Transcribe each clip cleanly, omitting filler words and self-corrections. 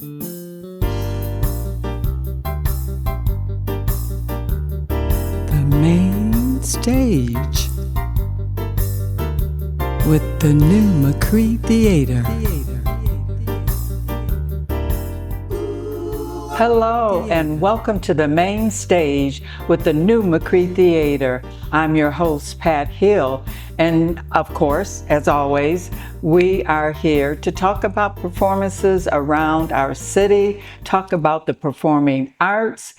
The main stage with the new McCree Theatre. Hello and welcome to the main stage with the new McCree Theatre. I'm your host, Pat Hill, and of course, as always, we are here to talk about performances around our city, talk about the performing arts,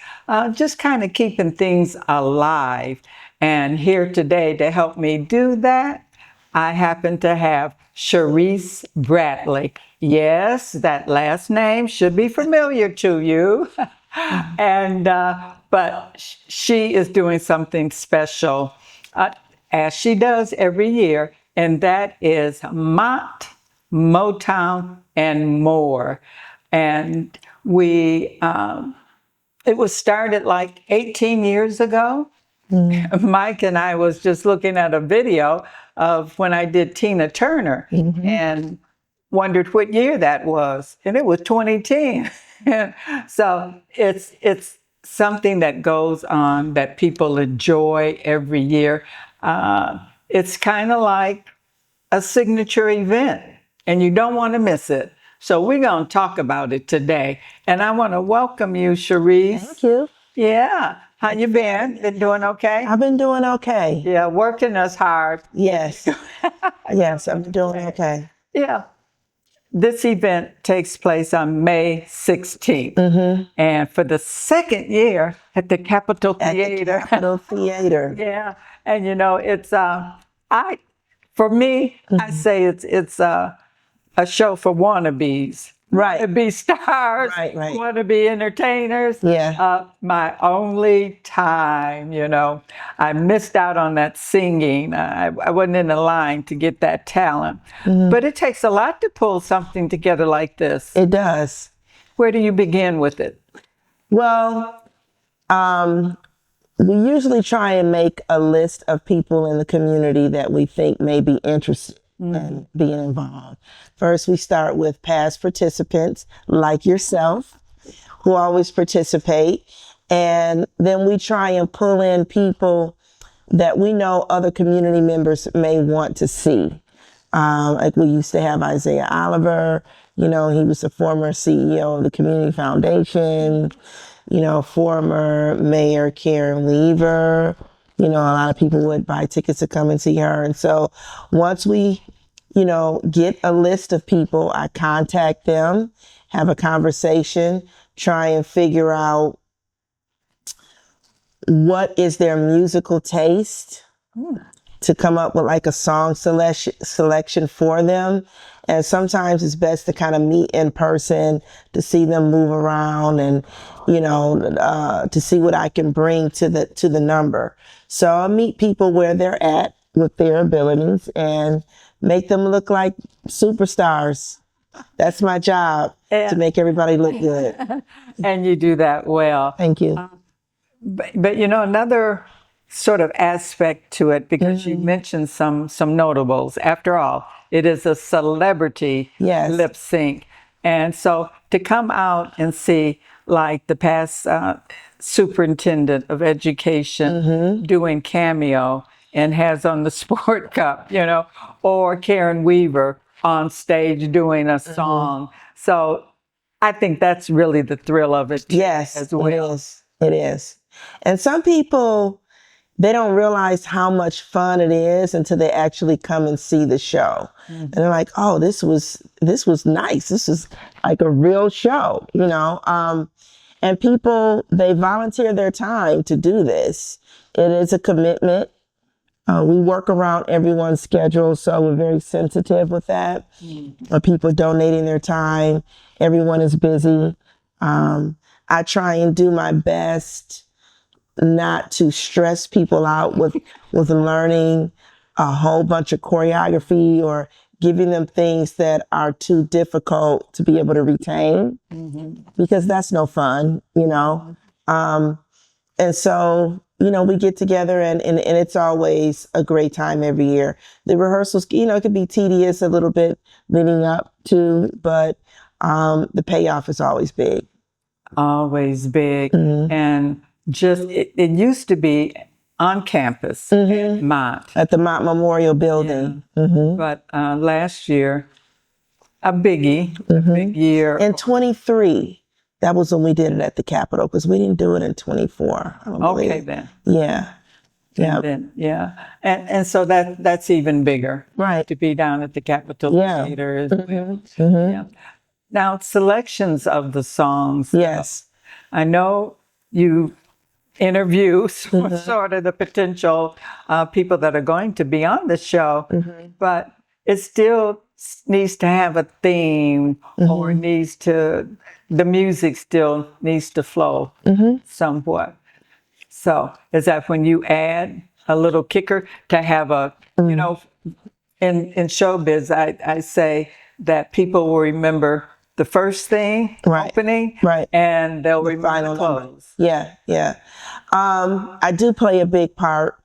just kind of keeping things alive. And here today to help me do that, I happen to have Charisse Bradley. Yes, that last name should be familiar to you. But she is doing something special, as she does every year, and that is Mott, Motown, and more. And it was started like 18 years ago. Mike and I was just looking at a video of when I did Tina Turner and wondered what year that was, and it was 2010. So it's something that goes on that people enjoy every year. It's kind of like a signature event, and you don't want to miss it. So we're going to talk about it today, and I want to welcome you, Charisse. Thank you. Yeah. How you been? Been doing okay? I've been doing okay. Yeah, working us hard. Yes. Yes, I'm doing okay. Yeah. This event takes place on May 16th. And for the second year at the Capitol Theater. Capitol Theater. Yeah. And you know, it's for me, I say it's a show for wannabes. Right. To be stars, Right. want to be entertainers. Yeah. My only time, you know, I missed out on that singing. I wasn't in the line to get that talent. But it takes a lot to pull something together like this. It does. Where do you begin with it? Well, we usually try and make a list of people in the community that we think may be interested in being involved. First, we start with past participants like yourself who always participate. And then we try and pull in people that we know other community members may want to see. Like we used to have Isaiah Oliver, you know, he was the former CEO of the Community Foundation, you know, former Mayor Karen Weaver. You know, a lot of people would buy tickets to come and see her. And so once we, you know, get a list of people, I contact them, have a conversation, try and figure out what is their musical taste to come up with like a song selection for them. And sometimes it's best to kind of meet in person to see them move around and, you know, to see what I can bring to the number. So I'll meet people where they're at with their abilities and make them look like superstars. That's my job, to make everybody look good. And you do that well. Thank you. But you know, another sort of aspect to it, because you mentioned some notables. After all, it is a celebrity lip sync. And so to come out and see like the past superintendent of education doing cameo and has on the Sport Cup, you know, or Karen Weaver on stage doing a song. So I think that's really the thrill of it. Yes, as well. It is. And some people, they don't realize how much fun it is until they actually come and see the show. And they're like, oh, this was nice. This is like a real show, you know? And people, they volunteer their time to do this. It is a commitment. We work around everyone's schedule, so we're very sensitive with that. People donating their time. Everyone is busy. I try and do my best not to stress people out with learning a whole bunch of choreography or giving them things that are too difficult to be able to retain, because that's no fun, you know? And so, you know, we get together and it's always a great time every year. The rehearsals, you know, it could be tedious a little bit leading up to, but the payoff is always big. Always big. And just, it used to be on campus at Mott. At the Mott Memorial Building. But last year, a big year. In 23, that was when we did it at the Capitol, because we didn't do it in 24. I don't Okay, believe. then. Yeah. Yeah. Then, and so that's even bigger, Right. to be down at the Capitol Yeah. Theater as well. Yeah. Now, selections of the songs. Yes. I know you interview sort of the potential people that are going to be on the show, but it still needs to have a theme, or the music still needs to flow somewhat. So is that when you add a little kicker to have you know, in showbiz, I say that people will remember the first thing, opening, and they'll remember the close. Yeah. I do play a big part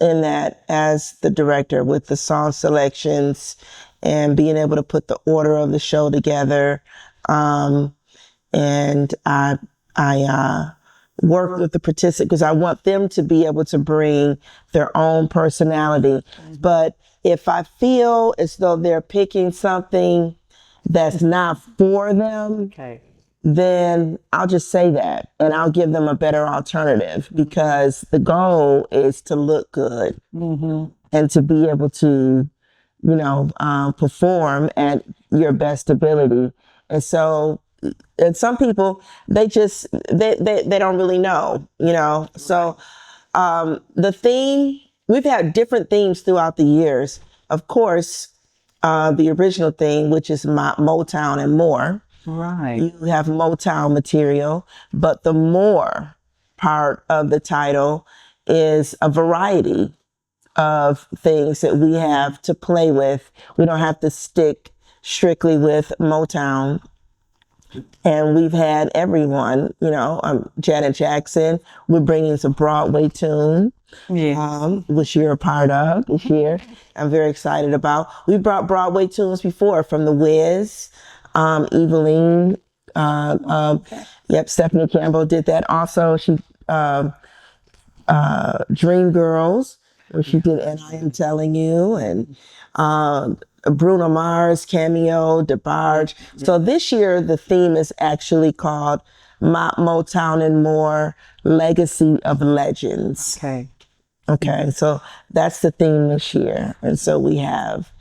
in that as the director, with the song selections and being able to put the order of the show together. And I work with the participants because I want them to be able to bring their own personality. But if I feel as though they're picking something that's not for them, then I'll just say that, and I'll give them a better alternative, because the goal is to look good and to be able to, perform at your best ability. And so, and some people, they don't really know, So the theme, we've had different themes throughout the years. Of course, the original theme, which is Motown and More. Right. You have Motown material, but the more part of the title is a variety of things that we have to play with. We don't have to stick strictly with Motown. And we've had everyone, Janet Jackson. We're bringing some Broadway tune, which you're a part of this year. I'm very excited about. We brought Broadway tunes before from The Wiz, Eveline. Stephanie Campbell did that. Also, she Dream Girls, where she did "And I Am Telling You," and Bruno Mars cameo, DeBarge. So this year, the theme is actually called Motown and More, Legacy of Legends. Okay, so that's the theme this year. And so we have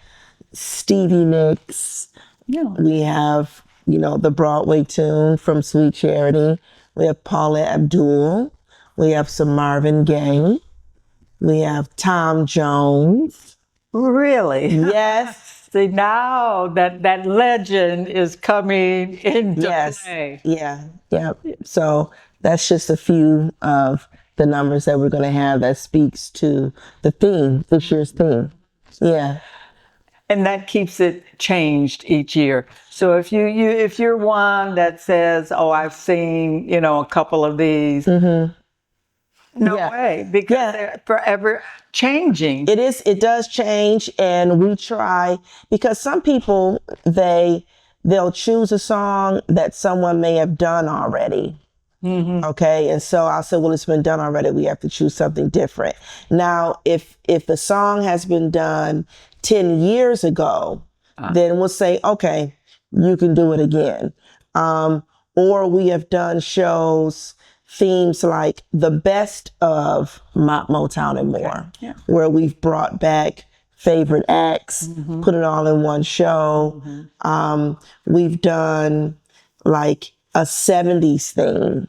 Stevie Nicks. We have, the Broadway tune from Sweet Charity. We have Paula Abdul. We have some Marvin Gaye. We have Tom Jones. Really? Yes. See, now that legend is coming into play. Yeah. So that's just a few of the numbers that we're going to have that speaks to the theme, this year's theme. Yeah. And that keeps it changed each year. So if you're one that says, "Oh, I've seen, a couple of these," no way, because they're forever changing. It does change, and we try, because some people, they'll choose a song that someone may have done already. Okay, and so I'll say, well, it's been done already. We have to choose something different. Now, if the song has been done 10 years ago, then we'll say, okay, you can do it again. Or we have done shows, themes like the best of Motown and More, where we've brought back favorite acts, put it all in one show. We've done like a 70s theme,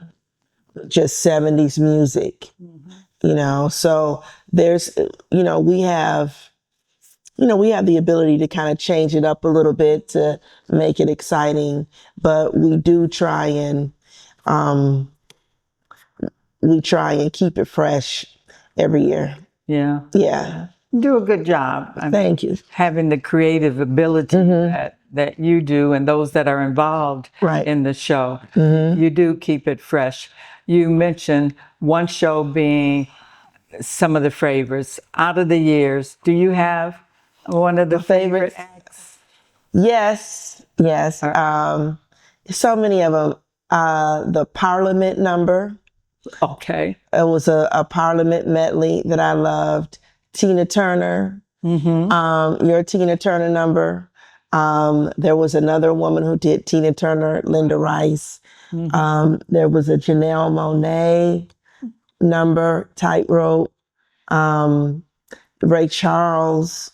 just 70s music, so there's, we have the ability to kind of change it up a little bit to make it exciting, but we do try and keep it fresh every year. Yeah. Do a good job. Thank you. Having the creative ability that you do, and those that are involved in the show. You do keep it fresh. You mentioned one show being some of the favorites. Out of the years, do you have one of the favorite acts? Yes. So many of them. The Parliament number. Okay. It was a Parliament medley that I loved. Tina Turner. Your Tina Turner number. There was another woman who did Tina Turner, Linda Rice. There was a Janelle Monáe number, Tightrope. Ray Charles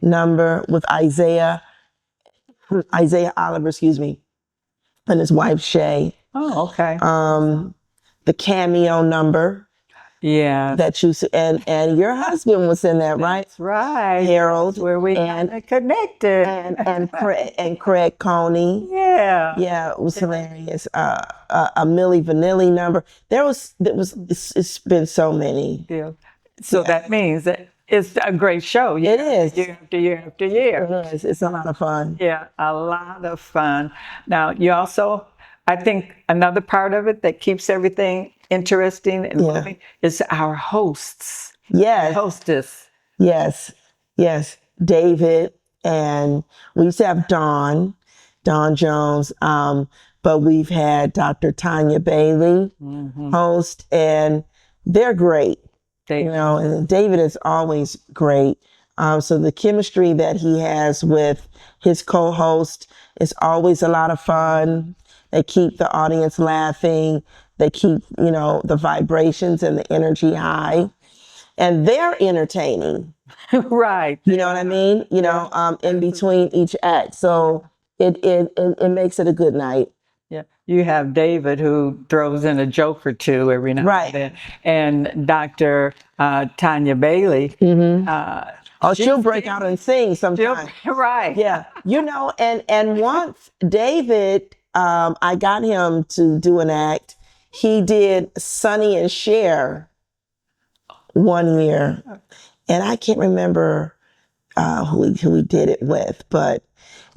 number with Isaiah Oliver, excuse me, and his wife Shay. Oh, okay. The Cameo number. Yeah. That you and your husband was in that, right? That's right. Harold, That's where we got connected. and Craig Coney. Yeah. It was hilarious. A Milli Vanilli number. It's been so many. Yeah. So that means that it's a great show. It is. Year after year after year. It is. It's a lot of fun. Yeah, a lot of fun. Now, you also, I think another part of it that keeps everything interesting and moving is our hosts. Yes. Hostess. Yes. David, and we used to have Dawn Jones, but we've had Dr. Tanya Bailey host, and they're great. And David is always great. So the chemistry that he has with his co-host is always a lot of fun. They keep the audience laughing. They keep, the vibrations and the energy high. And they're entertaining. Right. You know what I mean? In between each act. So it makes it a good night. Yeah. You have David who throws in a joke or two every now and then. And Dr. Tanya Bailey. She'll break out and sing sometimes. Right. Yeah. And once David, I got him to do an act. He did Sonny and Cher one year. And I can't remember who he did it with, but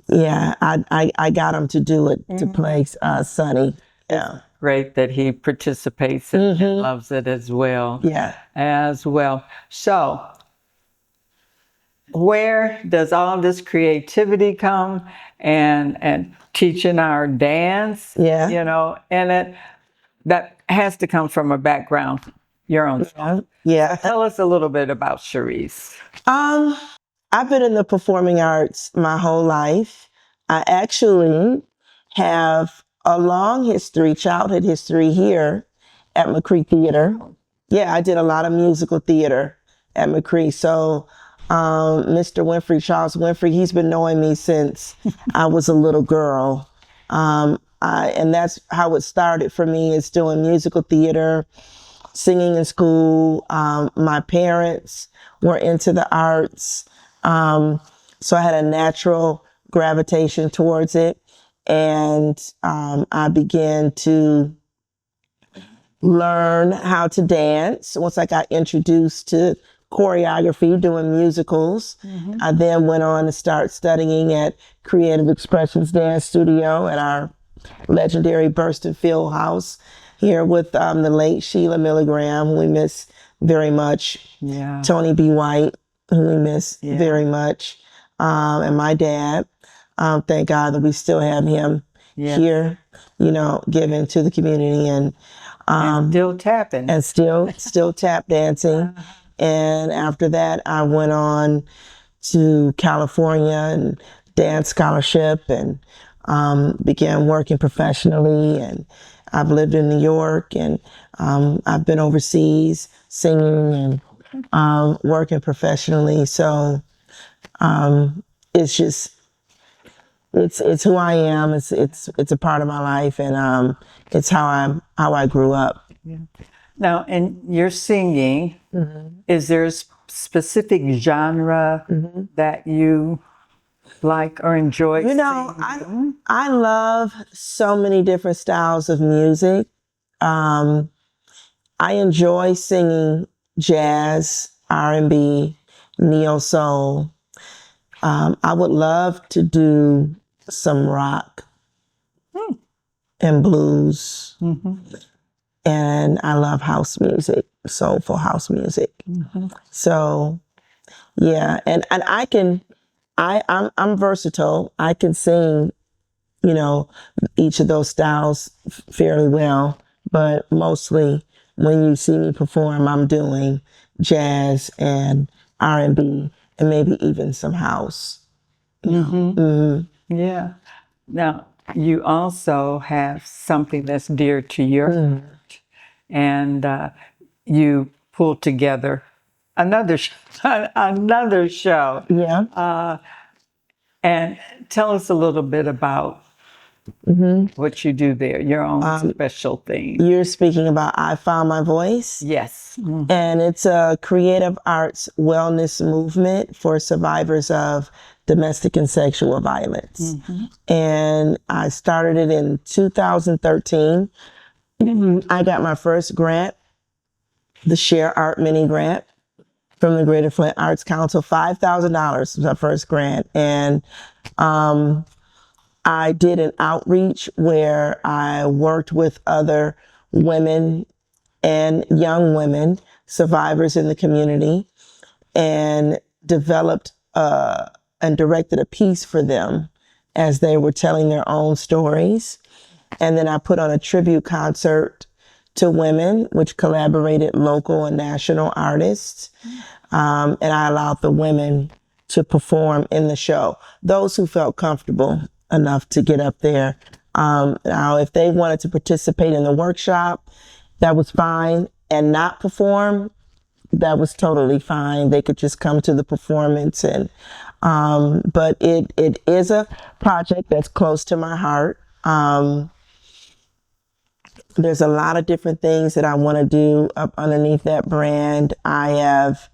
yeah, I got him to do it, to play Sonny. Yeah. Great that he participates and loves it as well. Yeah. As well. So, where does all this creativity come and teaching our dance? Yeah. And that has to come from a background, your own. Yeah. Tell us a little bit about Cherisse. I've been in the performing arts my whole life. I actually have a long history, childhood history here at McCree Theatre. Yeah, I did a lot of musical theater at McCree. So Mr. Winfrey, Charles Winfrey, he's been knowing me since I was a little girl. And that's how it started for me, is doing musical theater, singing in school. My parents were into the arts. So I had a natural gravitation towards it. And I began to learn how to dance once I got introduced to choreography, doing musicals. I then went on to start studying at Creative Expressions Dance Studio at our legendary Burston Field House here with the late Sheila Milligram, who we miss very much. Yeah. Tony B. White, who we miss very much. And my dad. Thank God that we still have him here, giving to the community and still tapping. And still tap dancing. And after that, I went on to California and dance scholarship and began working professionally. And I've lived in New York, and I've been overseas singing and working professionally. So it's just, it's who I am. It's a part of my life, and it's how I grew up. Yeah. Now, in your singing, is there a specific genre that you like or enjoy? I love so many different styles of music. I enjoy singing jazz, R&B, neo soul. I would love to do some rock and blues. And I love house music, soulful house music. So, yeah, and I'm versatile. I can sing you know, each of those styles fairly well. But mostly when you see me perform, I'm doing jazz and R&B and maybe even some house. Yeah. Now, you also have something that's dear to your heart, and you pulled together another another show. Yeah. And tell us a little bit about what you do there, your own special thing. You're speaking about I Found My Voice. Yes. And it's a creative arts wellness movement for survivors of domestic and sexual violence. And I started it in 2013. I got my first grant, the Share Art Mini Grant from the Greater Flint Arts Council. $5,000 was my first grant. And I did an outreach where I worked with other women and young women, survivors in the community, and developed and directed a piece for them as they were telling their own stories. And then I put on a tribute concert to women, which collaborated local and national artists. And I allowed the women to perform in the show, those who felt comfortable enough to get up there. Now, if they wanted to participate in the workshop, that was fine, and not perform, that was totally fine. They could just come to the performance. And but it is a project that's close to my heart. There's a lot of different things that I want to do up underneath that brand. I have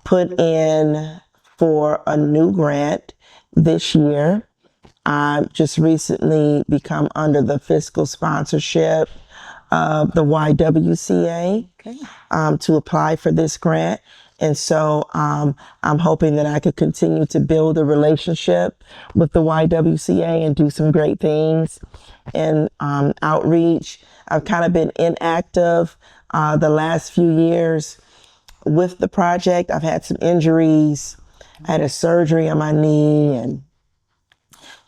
put in for a new grant this year. I've just recently become under the fiscal sponsorship of the YWCA to apply for this grant. And so I'm hoping that I could continue to build a relationship with the YWCA and do some great things and outreach. I've kind of been inactive the last few years with the project. I've had some injuries. I had a surgery on my knee, and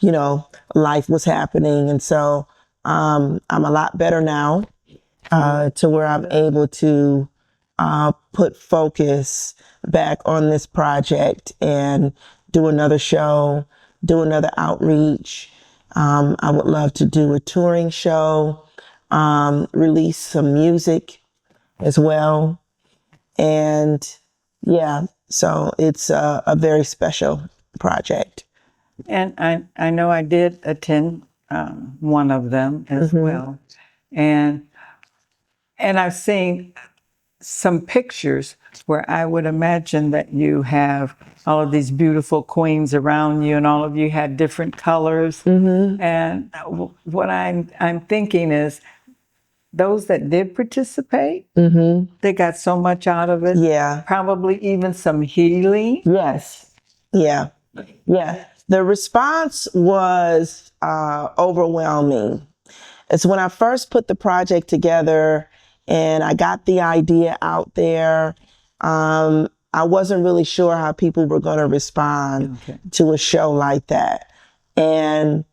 you know, life was happening. And so I'm a lot better now to where I'm able to put focus back on this project and do another show, do another outreach. I would love to do a touring show, release some music as well. And yeah, so it's a very special project. And I know I did attend one of them as well. And I've seen some pictures where I would imagine that you have all of these beautiful queens around you, and all of you had different colors. And what I'm thinking is, those that did participate, they got so much out of it. Yeah. Probably even some healing. Yes. Yeah. Yeah. The response was overwhelming. It's when I first put the project together and I got the idea out there. I wasn't really sure how people were going to respond to a show like that. And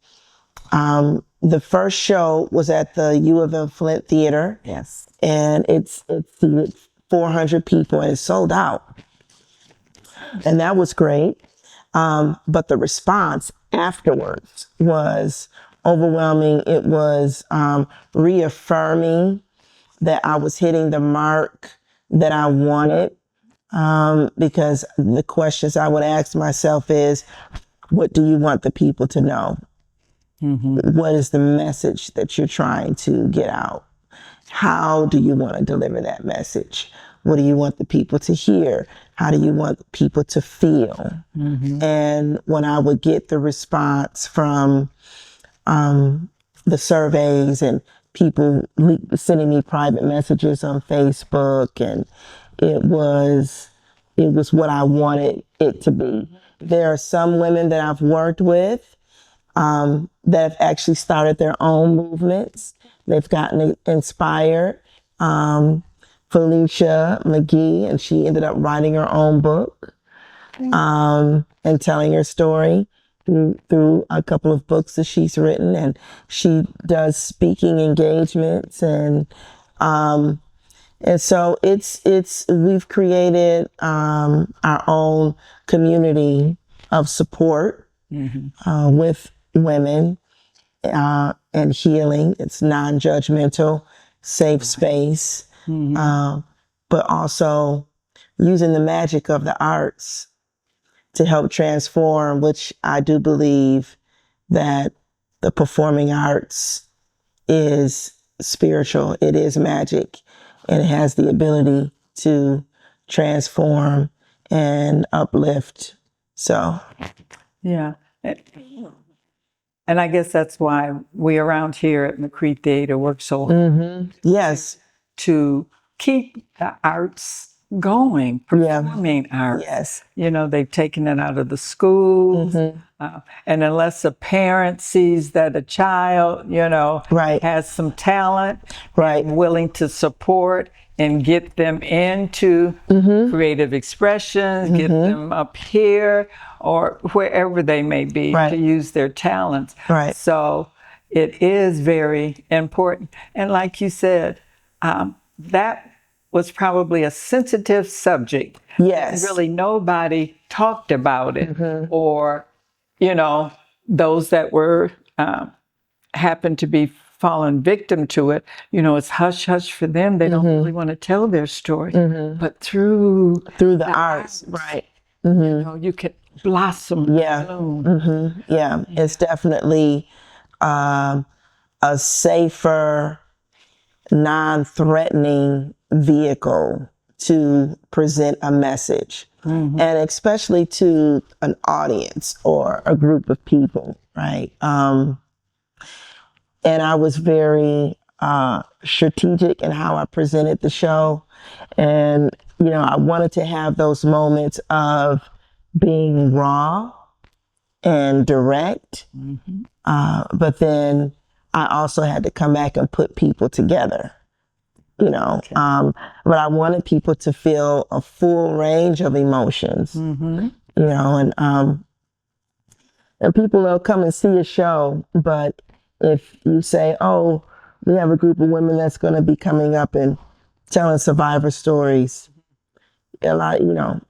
the first show was at the U of M Flint Theatre. Yes. And it's seated 400 people and it's sold out. And that was great. But the response afterwards was overwhelming. It was reaffirming that I was hitting the mark that I wanted. Because the questions I would ask myself is, what do you want the people to know? What is the message that you're trying to get out? How do you want to deliver that message? What do you want the people to hear? How do you want people to feel? And when I would get the response from the surveys and people sending me private messages on Facebook, and it was what I wanted it to be. There are some women that I've worked with that have actually started their own movements. They've gotten inspired. Felicia McGee, and she ended up writing her own book and telling her story. through a couple of books that she's written, and she does speaking engagements, and so we've created our own community of support with women and healing. It's non-judgmental, safe space, but also using the magic of the arts to help transform, which I do believe that the performing arts is spiritual. It is magic, and it has the ability to transform and uplift. So, yeah. And I guess that's why we around here at McCree Theatre work so hard yes, to keep the arts going, performing arts. yes, You know, they've taken it out of the schools. And unless a parent sees that a child, you know, Right. has some talent, Right. willing to support and get them into creative expressions, get them up here or wherever they may be Right. to use their talents. Right. So it is very important. And like you said, that was probably a sensitive subject. Yes. Really nobody talked about it, or, you know, those that were happened to be fallen victim to it, you know, it's hush hush for them. They don't really want to tell their story. But through through the arts, right? you know, you can blossom, Yeah. bloom. Yeah, it's definitely a safer, non-threatening vehicle to present a message, and especially to an audience or a group of people, right? And I was very strategic in how I presented the show, and you know, I wanted to have those moments of being raw and direct, but then I also had to come back and put people together, you know. But I wanted people to feel a full range of emotions, you know, and people will come and see a show, but if you say, oh, we have a group of women that's going to be coming up and telling survivor stories, a lot, you know,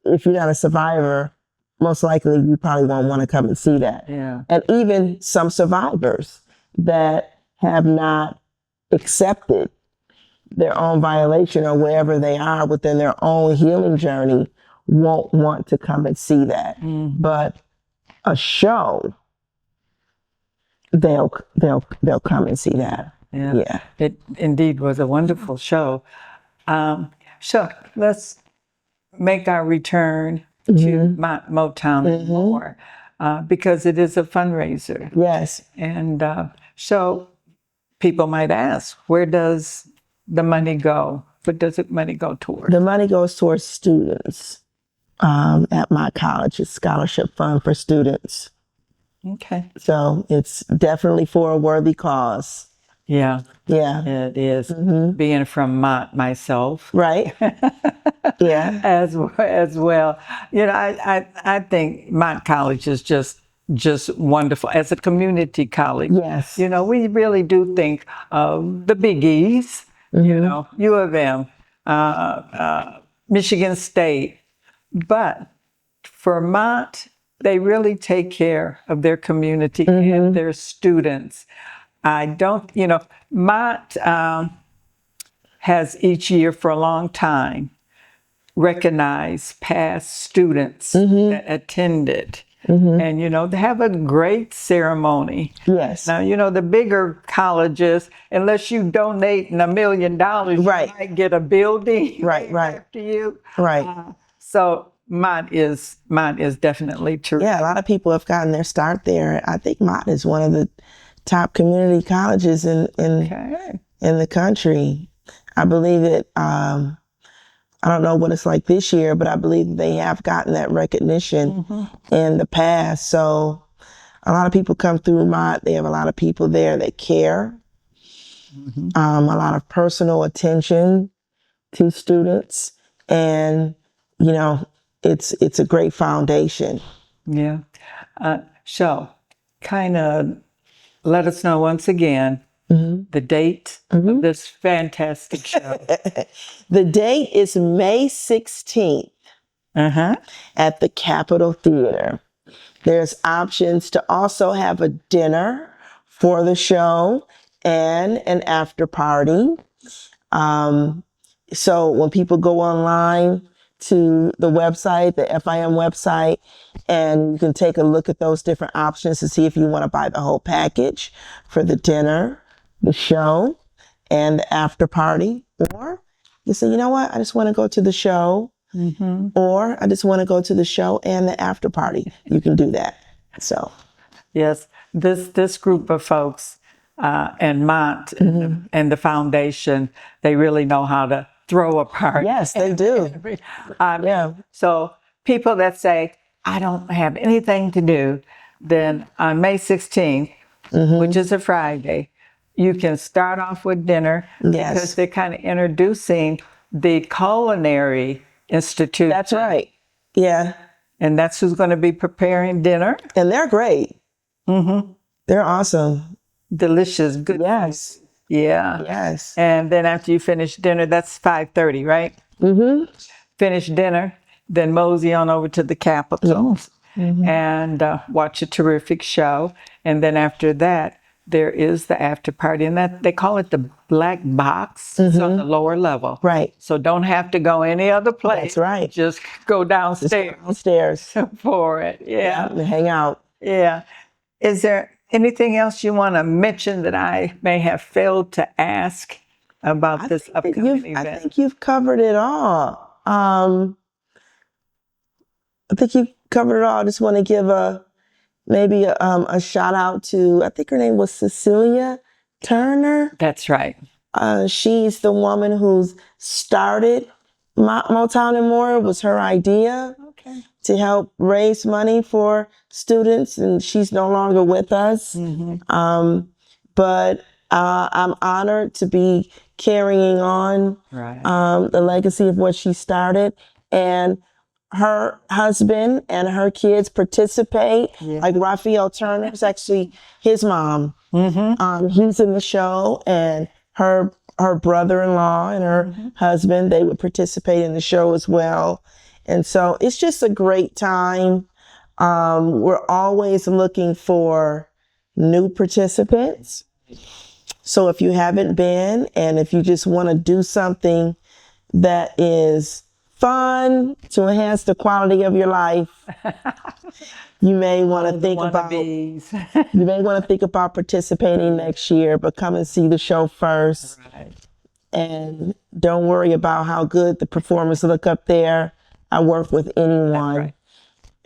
if you're not a survivor, most likely you probably won't want to come and see that. Yeah. And even some survivors that have not accepted their own violation or wherever they are within their own healing journey won't want to come and see that. But a show, they'll come and see that. Yeah. It indeed was a wonderful show. So let's make our return to Motown and more, because it is a fundraiser. Yes. And so people might ask, where does the money go? What does the money go toward? The money goes towards students at my college. It's Scholarship Fund for Students. Okay. So it's definitely for a worthy cause. Yeah, Yeah. it is. Being from Mott myself. Right. Yeah. As well. You know, I think Mott College is just wonderful as a community college. Yes. You know, we really do think of the biggies, you know, U of M, Michigan State. But for Mott, they really take care of their community and their students. I don't, you know, Mott has each year for a long time recognized past students that attended. And, you know, they have a great ceremony. Yes. Now, you know, the bigger colleges, unless you donate $1 million, Right. you might get a building Right, right. after you. Right. So Mott is definitely true. Yeah, a lot of people have gotten their start there. I think Mott is one of the top community colleges in the country. I believe it. I don't know what it's like this year, but I believe they have gotten that recognition in the past. So a lot of people come through Mott. They have a lot of people there that care. A lot of personal attention to students, and you know, it's a great foundation. Yeah. So, kind of let us know once again the date of this fantastic show. The date is May 16th at the Capitol Theater. There's options to also have a dinner for the show and an after party. So when people go online to the website, the FIM website, and you can take a look at those different options to see if you want to buy the whole package for the dinner, the show, and the after party. Or you say, you know what, I just want to go to the show, or I just want to go to the show and the after party. You can do that. So, yes, this group of folks and Mont and the foundation, they really know how to throw a party. yes, they do. Yeah. So people that say, I don't have anything to do, then on May 16th, which is a Friday, you can start off with dinner because they're kind of introducing the Culinary Institute. That's right. Yeah. And that's who's going to be preparing dinner. And they're great. They're awesome. Delicious, good. Yes. Yeah. Yes. And then after you finish dinner, that's 5:30, right? Finish dinner, then mosey on over to the Capitol and watch a terrific show. And then after that, there is the after party, and that they call it the Black Box. It's on the lower level. Right. So don't have to go any other place. That's right. Just go downstairs Downstairs. for it. Yeah. And hang out. Yeah. Is there anything else you want to mention that I may have failed to ask about this upcoming event? I think you've covered it all. I think you've covered it all. I just want to give maybe a shout out to, I think her name was Cecilia Turner. That's right. She's the woman who's started Motown and More. It was her idea to help raise money for students, and she's no longer with us. But I'm honored to be carrying on the legacy of what she started. And her husband and her kids participate. Like Raphael Turner is actually his mom. He's in the show, and her brother-in-law and her husband, they would participate in the show as well. And so it's just a great time. We're always looking for new participants. So if you haven't been, and if you just want to do something that is fun to enhance the quality of your life, you may want to think about participating next year, but come and see the show first. And don't worry about how good the performers look up there. I work with anyone,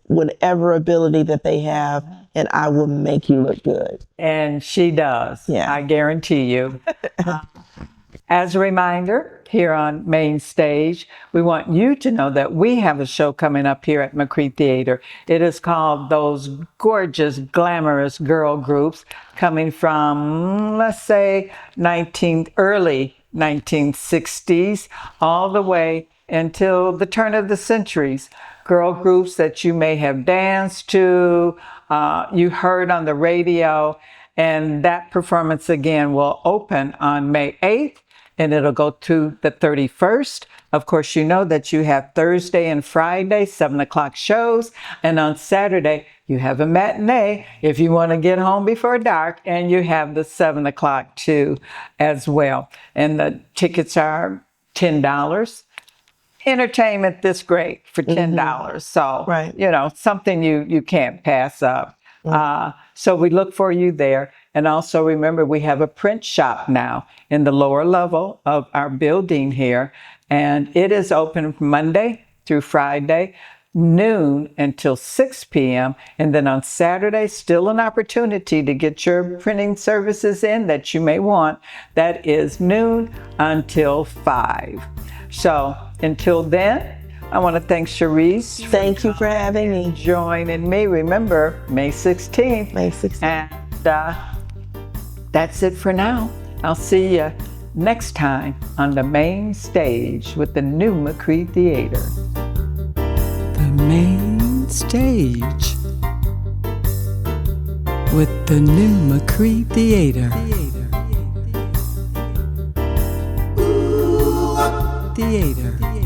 whatever ability that they have, and I will make you look good. And she does. Yeah. I guarantee you. As a reminder, here on Mainstage, we want you to know that we have a show coming up here at McCree Theatre. It is called Those Gorgeous, Glamorous Girl Groups, coming from, let's say, early 1960s, all the way until the turn of the centuries. Girl groups that you may have danced to, you heard on the radio, and that performance again will open on May 8th. And it'll go to the 31st. Of course, you know that you have Thursday and Friday, 7 o'clock shows. And on Saturday, you have a matinee if you want to get home before dark. And you have the 7 o'clock too as well. And the tickets are $10. Entertainment this great for $10. So, you know, something you can't pass up. So we look for you there. And also remember, we have a print shop now in the lower level of our building here. And it is open Monday through Friday, noon until 6 p.m. And then on Saturday, still an opportunity to get your printing services in that you may want. That is noon until 5. So until then, I want to thank Cherisse. Thank you for having me. Joining me. Remember, May 16th. May 16th. And that's it for now. I'll see you next time on the main stage with the new McCree Theatre. The main stage. with the new McCree Theatre. Theater.